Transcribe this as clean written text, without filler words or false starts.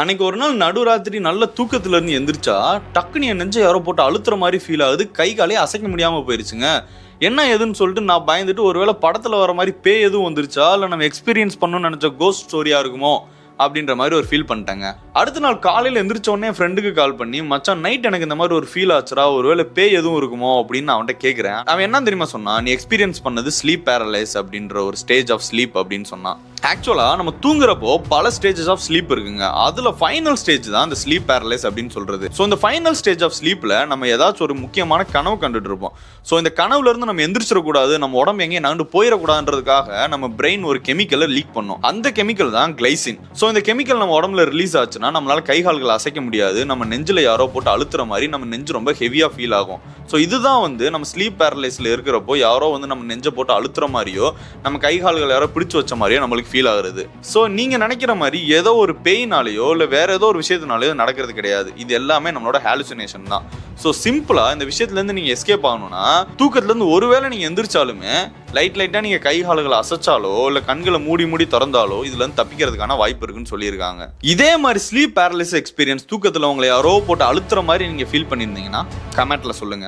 அன்னைக்கு ஒரு நாள் நடுராத்திரி நல்ல தூக்கத்துல இருந்து எந்திரிச்சா டக்குனு என் நெஞ்சை யாரோ போட்டு அழுத்துற மாதிரி ஃபீல் ஆகுது. கை காலே அசைக்க முடியாம போயிருச்சுங்க. என்ன ஏதுன்னு சொல்லிட்டு நான் பயந்துட்டு ஒருவேளை படத்துல வர மாதிரி பேய் எதுவும் வந்துருச்சா இல்லை நம்ம எக்ஸ்பீரியன்ஸ் பண்ணணும்னு நினைச்ச கோஸ்ட் ஸ்டோரியா இருக்குமோ அப்படின்ற மாதிரி ஒரு ஃபீல் பண்ணிட்டாங்க. அடுத்த நாள் காலையில் எந்திரிச்ச உடனே என் ஃப்ரெண்டுக்கு கால் பண்ணி, மச்சான் நைட் எனக்கு இந்த மாதிரி ஒரு ஃபீல் ஆச்சுரா, ஒருவேளை பேய் எதுவும் இருக்குமோ அப்படின்னு நான் அவன்கிட்ட கேட்குறேன். அவன் என்ன தெரியுமா சொன்னான், நீ எக்ஸ்பீரியன்ஸ் பண்ணது ஸ்லீப் பேரலைஸ் அப்படின்ற ஒரு ஸ்டேஜ் ஆஃப் ஸ்லீப் அப்படின்னு சொன்னான். ஆக்சுவலா நம்ம தூங்குறப்போ பல ஸ்டேஜஸ் ஆஃப் ஸ்லீப் இருக்குங்க. அதுல ஃபைனல் ஸ்டேஜ் தான் இந்த ஸ்லீப் பேரலைஸ் அப்படின்னு சொல்றது. ஸோ இந்த ஃபைனல் ஸ்டேஜ் ஆஃப் ஸ்லீப்ல நம்ம ஏதாச்சும் ஒரு முக்கியமான கனவு கண்டுட்டு இருப்போம். ஸோ இந்த கனவுல இருந்து நம்ம எந்திரிச்சிடக்கூடாது, நம்ம உடம்பு எங்கேயும் நகண்டு போயிடக்கூடாதுன்றதுக்காக நம்ம பிரெயின் ஒரு கெமிக்கலை லீக் பண்ணும். அந்த கெமிக்கல் தான் கிளைசின். ஸோ இந்த கெமிக்கல் நம்ம உடம்புல ரிலீஸ் ஆச்சுன்னா நம்மளால கை கால்களை அசைக்க முடியாது. நம்ம நெஞ்சில் யாரோ போட்டு அழுத்துற மாதிரி நம்ம நெஞ்சு ரொம்ப ஹெவியா ஃபீல் ஆகும். ஸோ இதுதான் நம்ம ஸ்லீப் பேரலைஸ்ல இருக்கிறப்போ யாரோ நம்ம நெஞ்சை போட்டு அழுத்துற மாதிரியோ நம்ம கை கால்கள் யாரோ பிடிச்சு வச்ச மாதிரியோ நம்மளுக்கு ஃபீல் ஆகுறது. ஸோ நீங்க நினைக்கிற மாதிரி ஏதோ ஒரு பேயினாலேயோ இல்லை வேற ஏதோ ஒரு விஷயத்தினாலேயோ நடக்கிறது கிடையாது. இது எல்லாமே நம்மளோட ஹாலுசினேஷன் தான். ஸோ சிம்பிளா இந்த விஷயத்துல இருந்து நீங்க எஸ்கேப் ஆகணும்னா, தூக்கத்துல இருந்து ஒருவேளை நீங்க எந்திரிச்சாலுமே லைட்டா நீங்க கை கால்களை அசைச்சாலோ இல்ல கண்களை மூடி திறந்தாலோ இதுல இருந்து தப்பிக்கிறதுக்கான வாய்ப்பு இருக்குன்னு சொல்லியிருக்காங்க. இதே மாதிரி ஸ்லீப் பேரலைஸ் எக்ஸ்பீரியன்ஸ் தூக்கத்துல உங்களை யாரோ போட்டு அழுத்துற மாதிரி நீங்க ஃபீல் பண்ணியிருந்தீங்கன்னா கமெண்ட்ல சொல்லுங்க.